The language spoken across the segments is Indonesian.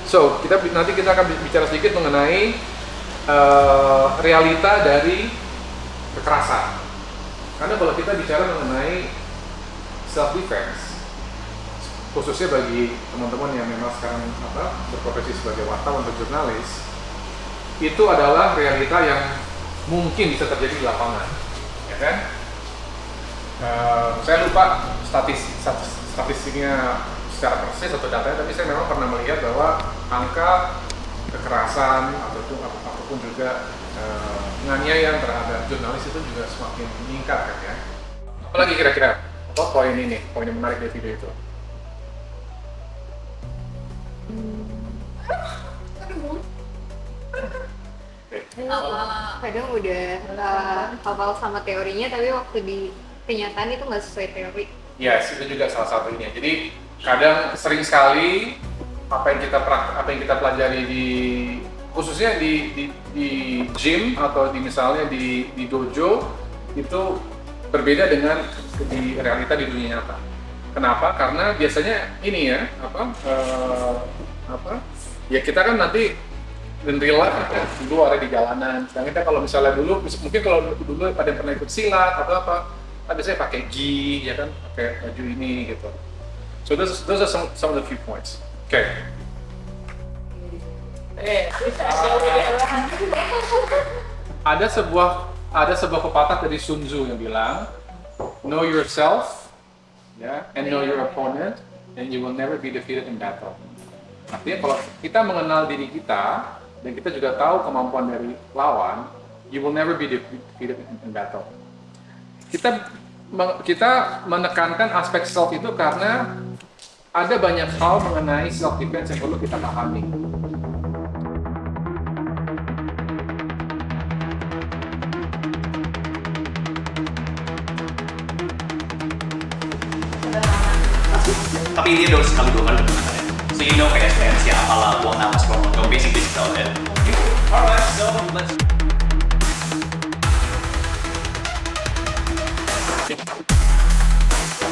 So, nanti kita akan bicara sedikit mengenai realita dari kekerasan. Karena kalau kita bicara mengenai self defense, khususnya bagi teman-teman yang memang sekarang berprofesi sebagai wartawan atau jurnalis, itu adalah realita yang mungkin bisa terjadi di lapangan, ya kan? Saya lupa statistiknya secara persis atau datanya, tapi saya memang pernah melihat bahwa angka kekerasan ataupun juga penganiayaan terhadap jurnalis itu juga semakin meningkat kan ya. Apalagi kira-kira poin yang menarik dari video itu? Kadang udah hafal sama teorinya, tapi waktu di kenyataan itu nggak sesuai teori. Yes, itu juga salah satunya. Jadi kadang sering sekali apa yang kita pelajari khususnya di gym atau misalnya di dojo itu berbeda dengan di realita di dunia nyata. Kenapa? Karena biasanya ini ya ya kita kan nanti in real life kan dulu ada di jalanan. Sedangkan kita kalau misalnya mungkin kalau dulu pada pernah ikut silat atau apa, biasanya pakai gi, ya kan, pakai baju ini gitu. So those are some of the few points. Okay. Ada sebuah pepatah dari Sun Tzu yang bilang, know yourself, and know your opponent, and you will never be defeated in battle. Artinya kalau kita mengenal diri kita dan kita juga tahu kemampuan dari lawan, you will never be defeated in battle. Kita menekankan aspek self itu karena ada banyak hal mengenai self defense yang perlu kita pahami. Tapi ini udah sekali 2 kali pernah ya. So you know kayak SPM siapa lah, buang nama promo, so basically tell it. Alright, so let's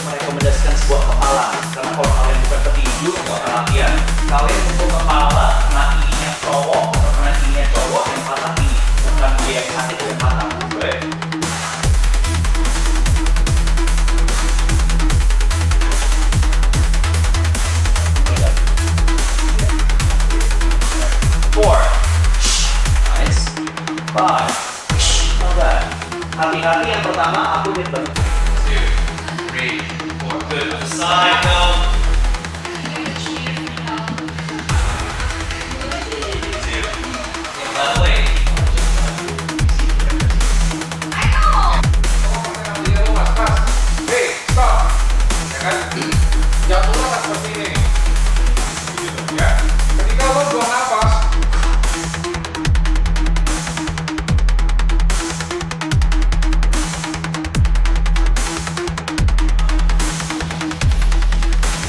merekomendasikan sebuah kepala, karena kalau kalian bukan petinju, nggak akan latihan. Kalian untuk kepala, kena ininya cowok, atau kena ininya cowok yang patah ini, bukan dia yang sakit yang patah. Boleh? Four. Nice. Five. Not bad. Hati-hati yang pertama aku hit balik. 2, 3, 4. Good. To the side, go. By the way. Hey, stop. Ya kan? Jantungnya akan seperti ini. Ya. Ketika lo buang nafas,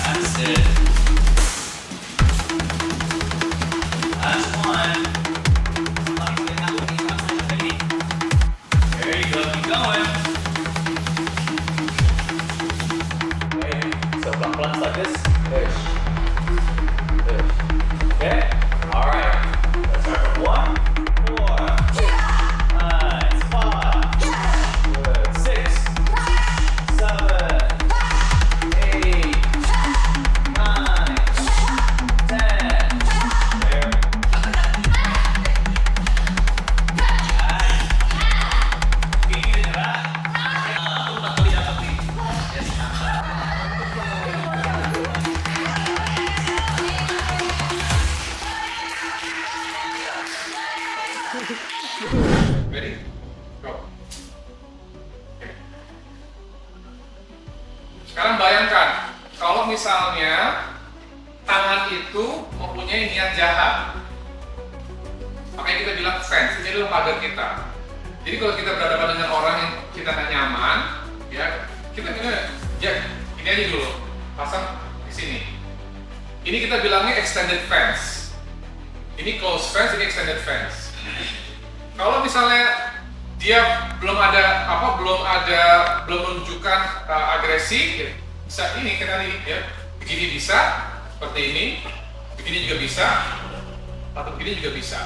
That's it. That's one. There you go. Keep going. Okay. So pelan-pelan like this. Ish. Ish. Okay. All right. Let's start from 1, 4. Nice. 5. Good. 6, 7, 8, 9, 10. There. Gini ya. Udah kali dapat nih. Yes. ready? Go. Oke. Sekarang bayangkan, kalau misalnya tangan itu mempunyai niat jahat, makanya kita bilang fence, ini adalah pagar kita. Jadi kalau kita berhadapan dengan orang yang kita nggak nyaman, ya kita ini aja dulu, pasang di sini. Ini kita bilangnya extended fence. Ini close fence, ini extended fence. Kalau misalnya dia belum menunjukkan agresi, ya, bisa ini kita lihat ya, begini bisa, seperti ini, Begini juga bisa, atau begini juga bisa.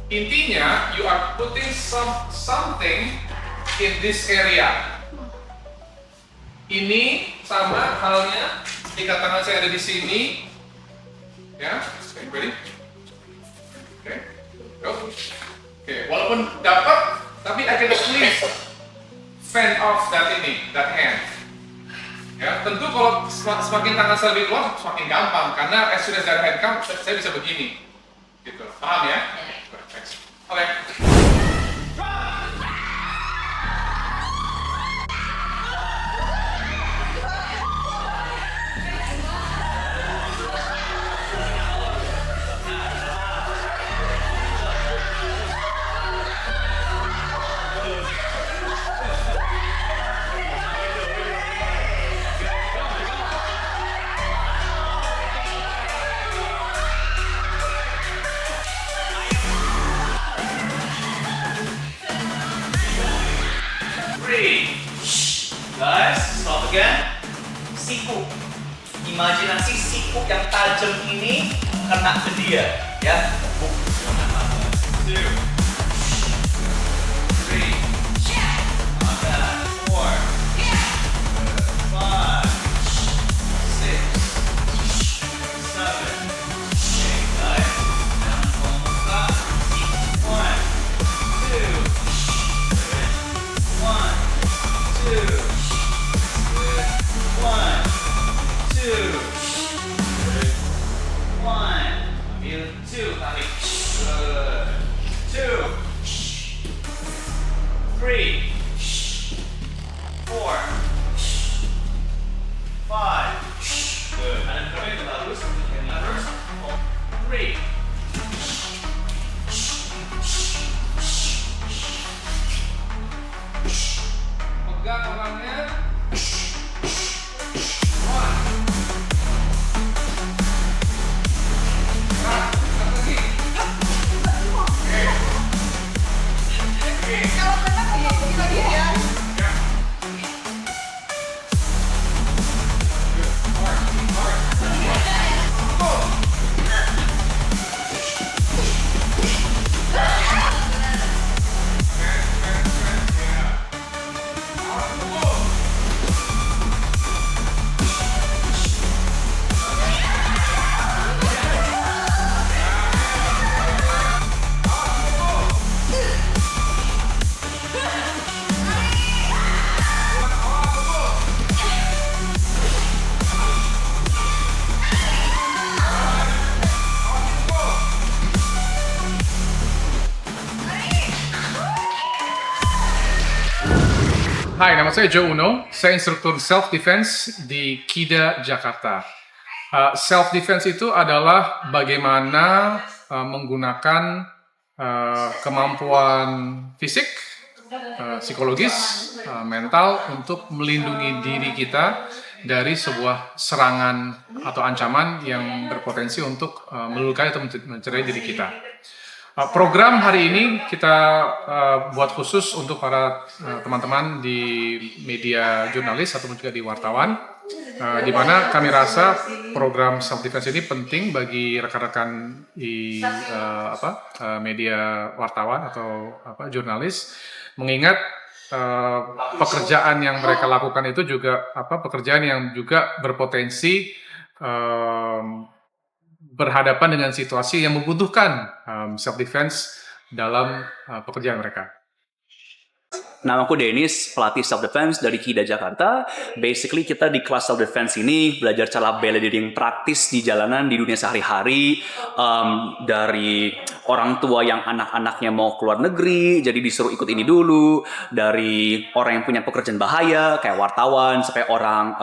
Intinya, you are putting something in this area. Ini sama halnya, ikat tangan saya ada di sini. Ya, okay, ready? Oke, go. Oke, walaupun dapat, tapi I can please fend off that hand. Ya, tentu kalau semakin tangan saya lebih luas, semakin gampang karena as soon as that hand comes, saya bisa begini, gitu. Paham ya? Oke. Guys, stop again. Siku. Imajinasi siku yang tajam ini kena ke dia, ya. 2, 3, 4, 5, 6, 7, 8, guys. Jangan membuka. 1, 2, 1, 2. Ambil 2, tarik. Good. 2, 3, 4, 5. Good. Kanan kiri itu bagus. Levers. 3. Pegang orangnya. Hai, nama saya Joe Uno. Saya instruktur self-defense di KIDA Jakarta. Self-defense itu adalah bagaimana menggunakan kemampuan fisik, psikologis, mental untuk melindungi diri kita dari sebuah serangan atau ancaman yang berpotensi untuk melukai atau mencederai diri kita. Program hari ini kita buat khusus untuk para teman-teman di media jurnalis ataupun juga di wartawan, di mana kami rasa program self defense ini penting bagi rekan-rekan di media wartawan atau jurnalis, mengingat pekerjaan yang mereka lakukan itu juga pekerjaan yang juga berpotensi berhadapan dengan situasi yang membutuhkan self-defense dalam pekerjaan mereka. Namaku Dennis, pelatih self-defense dari KIDA Jakarta. Basically kita di kelas self-defense ini belajar cara bela diri yang praktis di jalanan, di dunia sehari-hari. Dari orang tua yang anak-anaknya mau keluar negeri, jadi disuruh ikut ini dulu. Dari orang yang punya pekerjaan bahaya, kayak wartawan, sampai orang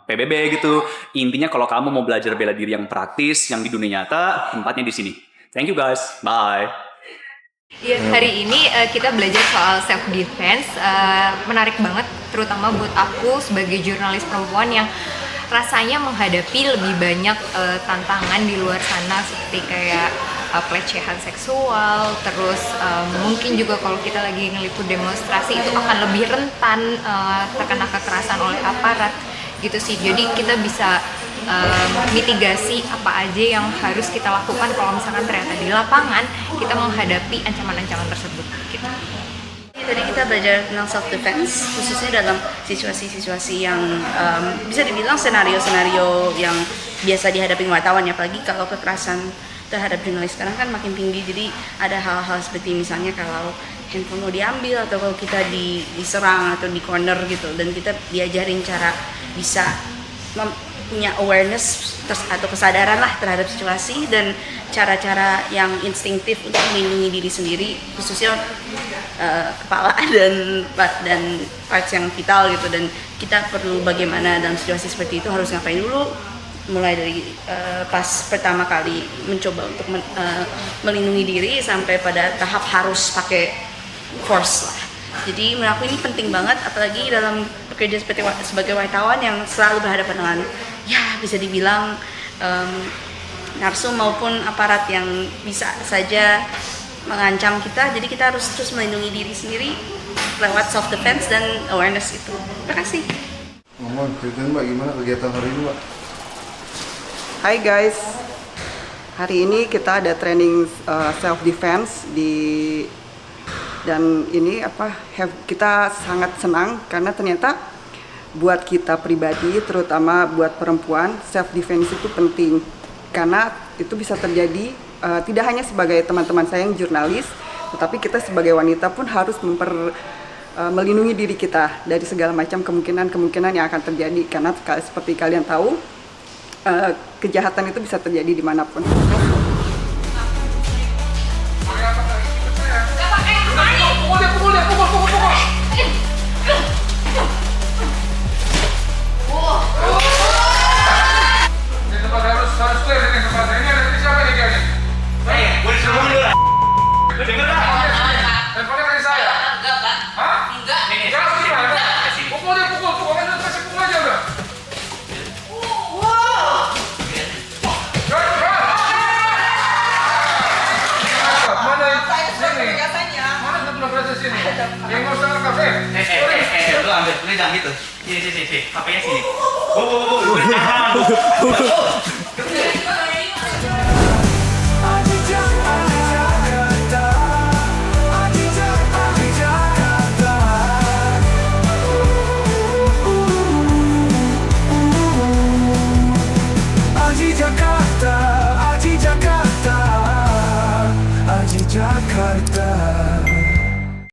PBB gitu. Intinya kalau kamu mau belajar bela diri yang praktis, yang di dunia nyata, tempatnya di sini. Thank you guys, bye. Ya, hari ini kita belajar soal self defense, menarik banget terutama buat aku sebagai jurnalis perempuan yang rasanya menghadapi lebih banyak tantangan di luar sana seperti kayak pelecehan seksual, terus mungkin juga kalau kita lagi ngeliput demonstrasi itu akan lebih rentan terkena kekerasan oleh aparat gitu sih. Jadi kita bisa mitigasi apa aja yang harus kita lakukan kalau misalkan ternyata di lapangan kita menghadapi ancaman-ancaman tersebut gitu. Tadi kita belajar tentang self defense, khususnya dalam situasi-situasi yang bisa dibilang senario-senario yang biasa dihadapi wartawan ya, apalagi kalau kekerasan terhadap jurnalis sekarang kan makin tinggi. Jadi ada hal-hal seperti misalnya kalau handphone mau diambil atau kalau kita diserang atau di corner gitu, dan kita diajarin cara bisa punya awareness atau kesadaran lah terhadap situasi dan cara-cara yang instinktif untuk melindungi diri sendiri, khususnya kepala dan parts yang vital gitu, dan kita perlu bagaimana dalam situasi seperti itu harus ngapain dulu, mulai dari pas pertama kali mencoba untuk melindungi diri sampai pada tahap harus pakai force lah. Jadi menurut aku ini penting banget, apalagi dalam bekerja sebagai wartawan yang selalu berhadapan dengan ya bisa dibilang narsum maupun aparat yang bisa saja mengancam kita. Jadi kita harus terus melindungi diri sendiri lewat self defense dan awareness itu. Terima kasih. Mohon ceritain Mbak gimana kegiatan hari ini Mbak? Hai guys, hari ini kita ada training self defense dan ini kita sangat senang karena ternyata buat kita pribadi, terutama buat perempuan, self defense itu penting karena itu bisa terjadi tidak hanya sebagai teman-teman saya yang jurnalis, tetapi kita sebagai wanita pun harus melindungi diri kita dari segala macam kemungkinan yang akan terjadi, karena seperti kalian tahu kejahatan itu bisa terjadi dimanapun. Lu ambil, lu jangan gitu. Sini, HP-nya sini. Jakarta